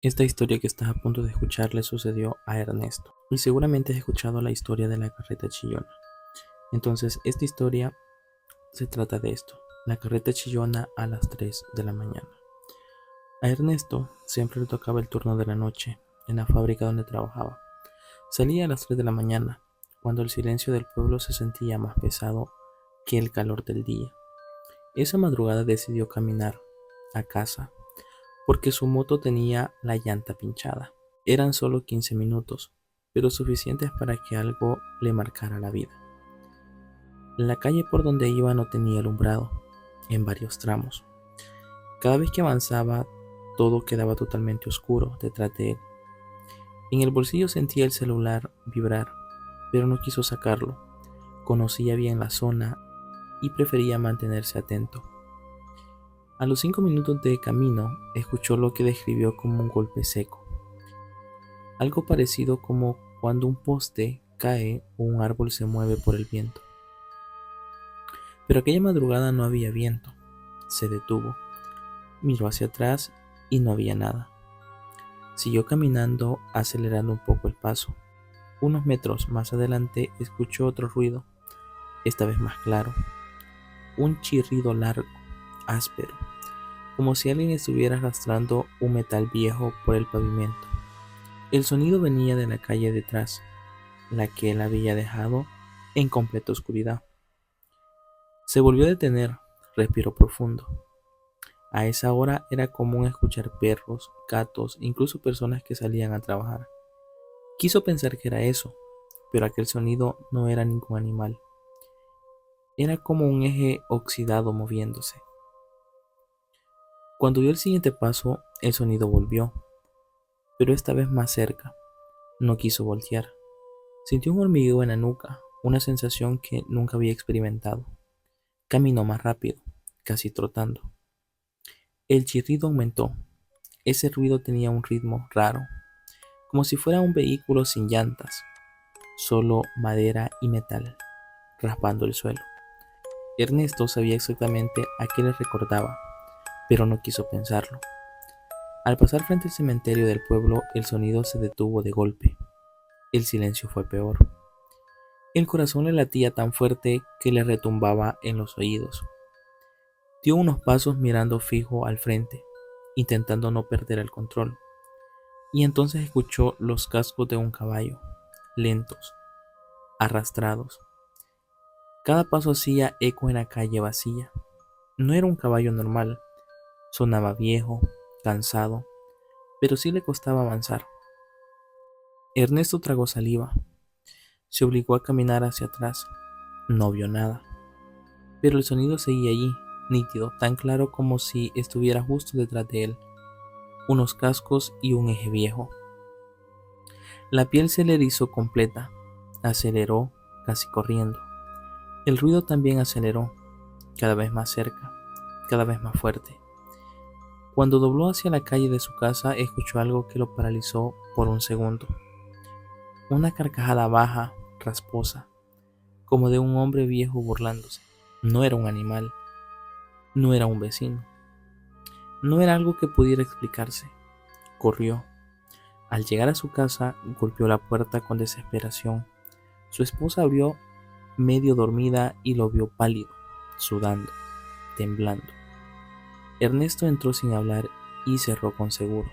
Esta historia que estás a punto de escuchar le sucedió a Ernesto. Y seguramente has escuchado la historia de la carreta chillona. Entonces, esta historia se trata de esto. La carreta chillona a las 3 de la mañana. A Ernesto siempre le tocaba el turno de la noche en la fábrica donde trabajaba. Salía a las 3 de la mañana, cuando el silencio del pueblo se sentía más pesado que el calor del día. Esa madrugada decidió caminar a casa porque su moto tenía la llanta pinchada. Eran solo 15 minutos, pero suficientes para que algo le marcara la vida. La calle por donde iba no tenía alumbrado, en varios tramos. Cada vez que avanzaba, todo quedaba totalmente oscuro detrás de él. En el bolsillo sentía el celular vibrar, pero no quiso sacarlo. Conocía bien la zona y prefería mantenerse atento. A los 5 minutos de camino, escuchó lo que describió como un golpe seco. Algo parecido como cuando un poste cae o un árbol se mueve por el viento. Pero aquella madrugada no había viento. Se detuvo, miró hacia atrás y no había nada. Siguió caminando, acelerando un poco el paso. Unos metros más adelante escuchó otro ruido, esta vez más claro. Un chirrido largo, áspero, como si alguien estuviera arrastrando un metal viejo por el pavimento. El sonido venía de la calle detrás, la que él había dejado en completa oscuridad. Se volvió a detener, respiró profundo. A esa hora era común escuchar perros, gatos, incluso personas que salían a trabajar. Quiso pensar que era eso, pero aquel sonido no era ningún animal. Era como un eje oxidado moviéndose. Cuando dio el siguiente paso, el sonido volvió, pero esta vez más cerca. No quiso voltear. Sintió un hormigueo en la nuca, una sensación que nunca había experimentado. Caminó más rápido, casi trotando. El chirrido aumentó. Ese ruido tenía un ritmo raro, como si fuera un vehículo sin llantas, solo madera y metal, raspando el suelo. Ernesto sabía exactamente a qué le recordaba, pero no quiso pensarlo. Al pasar frente al cementerio del pueblo, el sonido se detuvo de golpe. El silencio fue peor. El corazón le latía tan fuerte que le retumbaba en los oídos. Dio unos pasos mirando fijo al frente, intentando no perder el control. Y entonces escuchó los cascos de un caballo, lentos, arrastrados. Cada paso hacía eco en la calle vacía. No era un caballo normal, sonaba viejo, cansado, pero sí le costaba avanzar. Ernesto tragó saliva, se obligó a caminar hacia atrás. No vio nada, pero el sonido seguía allí, nítido, tan claro como si estuviera justo detrás de él. Unos cascos y un eje viejo. La piel se le erizó completa. Aceleró, casi corriendo. El ruido también aceleró, cada vez más cerca, cada vez más fuerte. Cuando dobló hacia la calle de su casa, escuchó algo que lo paralizó por un segundo. Una carcajada baja, rasposa, como de un hombre viejo burlándose. No era un animal, no era un vecino, no era algo que pudiera explicarse. Corrió. Al llegar a su casa, golpeó la puerta con desesperación. Su esposa abrió medio dormida y lo vio pálido, sudando, temblando. Ernesto entró sin hablar y cerró con seguro.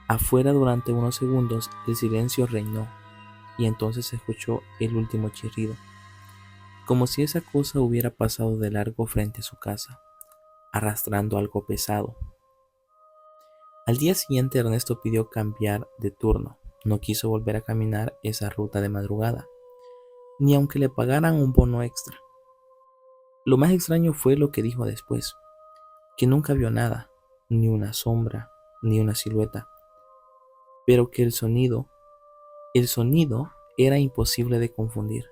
Afuera durante unos segundos el silencio reinó y entonces se escuchó el último chirrido, como si esa cosa hubiera pasado de largo frente a su casa, arrastrando algo pesado. Al día siguiente Ernesto pidió cambiar de turno. No quiso volver a caminar esa ruta de madrugada, ni aunque le pagaran un bono extra. Lo más extraño fue lo que dijo después, que nunca vio nada, ni una sombra, ni una silueta, pero que el sonido era imposible de confundir.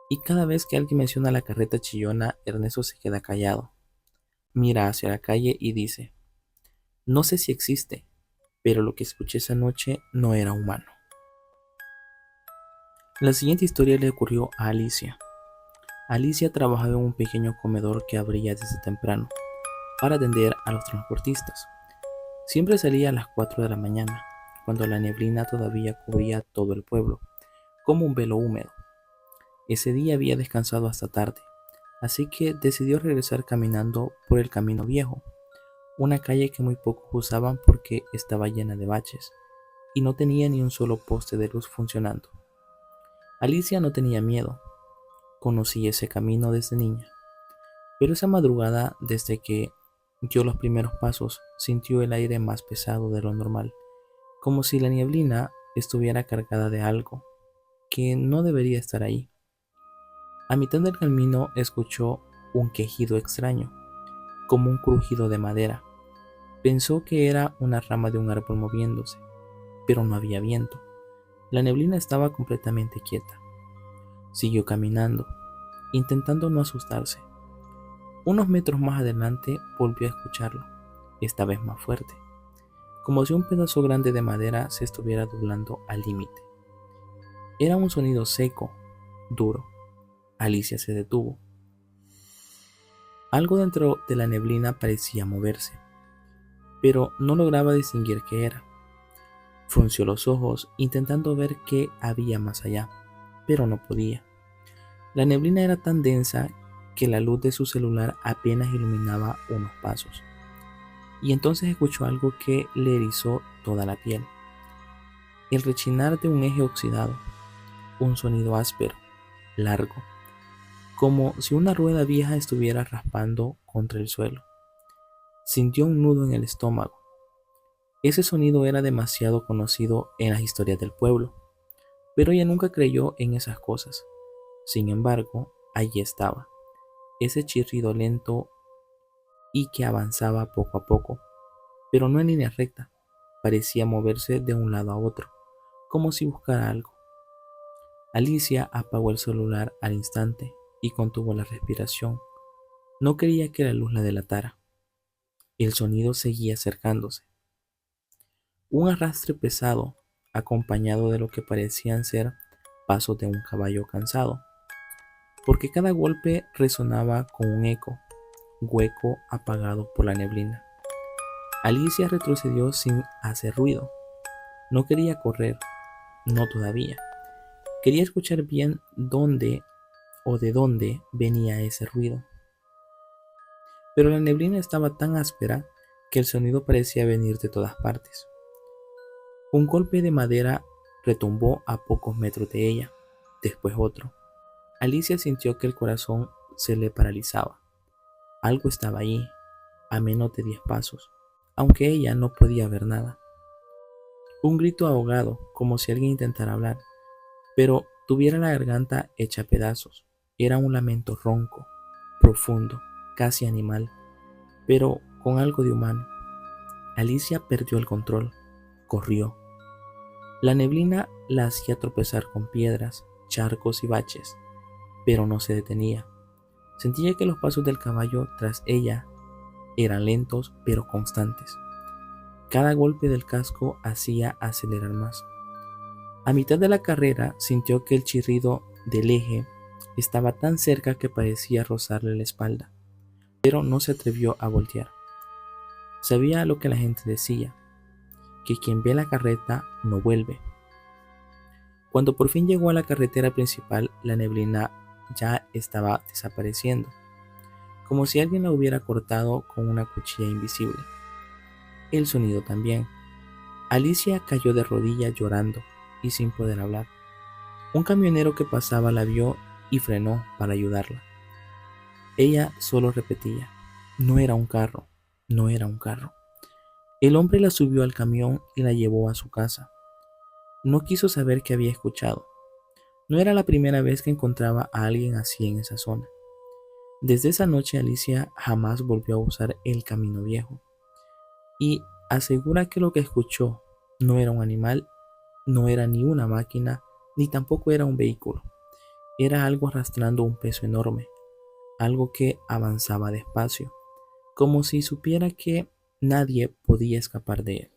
Y cada vez que alguien menciona la carreta chillona, Ernesto se queda callado, mira hacia la calle y dice: no sé si existe, pero lo que escuché esa noche no era humano. La siguiente historia le ocurrió a Alicia. Alicia trabajaba en un pequeño comedor que abría desde temprano para atender a los transportistas. Siempre salía a las 4 de la mañana, cuando la neblina todavía cubría todo el pueblo, como un velo húmedo. Ese día había descansado hasta tarde, así que decidió regresar caminando por el camino viejo, una calle que muy pocos usaban porque estaba llena de baches y no tenía ni un solo poste de luz funcionando. Alicia no tenía miedo, conocía ese camino desde niña, pero esa madrugada, desde que dio los primeros pasos, sintió el aire más pesado de lo normal, como si la nieblina estuviera cargada de algo que no debería estar ahí. A mitad del camino escuchó un quejido extraño, como un crujido de madera. Pensó que era una rama de un árbol moviéndose, pero no había viento. La neblina estaba completamente quieta. Siguió caminando, intentando no asustarse. Unos metros más adelante volvió a escucharlo, esta vez más fuerte, como si un pedazo grande de madera se estuviera doblando al límite. Era un sonido seco, duro. Alicia se detuvo. Algo dentro de la neblina parecía moverse, pero no lograba distinguir qué era. Frunció los ojos intentando ver qué había más allá, pero no podía. La neblina era tan densa que la luz de su celular apenas iluminaba unos pasos. Y entonces escuchó algo que le erizó toda la piel. El rechinar de un eje oxidado, un sonido áspero, largo, como si una rueda vieja estuviera raspando contra el suelo. Sintió un nudo en el estómago. Ese sonido era demasiado conocido en las historias del pueblo, pero ella nunca creyó en esas cosas. Sin embargo, allí estaba, ese chirrido lento y que avanzaba poco a poco, pero no en línea recta. Parecía moverse de un lado a otro, como si buscara algo. Alicia apagó el celular al instante y contuvo la respiración. No quería que la luz la delatara. El sonido seguía acercándose. Un arrastre pesado, acompañado de lo que parecían ser pasos de un caballo cansado, porque cada golpe resonaba con un eco, hueco apagado por la neblina. Alicia retrocedió sin hacer ruido. No quería correr, no todavía. Quería escuchar bien dónde o de dónde venía ese ruido. Pero la neblina estaba tan áspera que el sonido parecía venir de todas partes. Un golpe de madera retumbó a pocos metros de ella, después otro. Alicia sintió que el corazón se le paralizaba. Algo estaba allí, a menos de 10 pasos, aunque ella no podía ver nada. Un grito ahogado, como si alguien intentara hablar, pero tuviera la garganta hecha pedazos. Era un lamento ronco, profundo, casi animal, pero con algo de humano. Alicia perdió el control, corrió. La neblina la hacía tropezar con piedras, charcos y baches, pero no se detenía. Sentía que los pasos del caballo tras ella eran lentos pero constantes. Cada golpe del casco hacía acelerar más. A mitad de la carrera sintió que el chirrido del eje estaba tan cerca que parecía rozarle la espalda, pero no se atrevió a voltear. Sabía lo que la gente decía, que quien ve la carreta no vuelve. Cuando por fin llegó a la carretera principal, la neblina ya estaba desapareciendo, como si alguien la hubiera cortado con una cuchilla invisible. El sonido también. Alicia cayó de rodillas llorando y sin poder hablar. Un camionero que pasaba la vio y frenó para ayudarla. Ella solo repetía, no era un carro, no era un carro. El hombre la subió al camión y la llevó a su casa. No quiso saber qué había escuchado. No era la primera vez que encontraba a alguien así en esa zona. Desde esa noche Alicia jamás volvió a usar el camino viejo. Y asegura que lo que escuchó no era un animal, no era ni una máquina, ni tampoco era un vehículo. Era algo arrastrando un peso enorme, algo que avanzaba despacio, como si supiera que nadie podía escapar de él.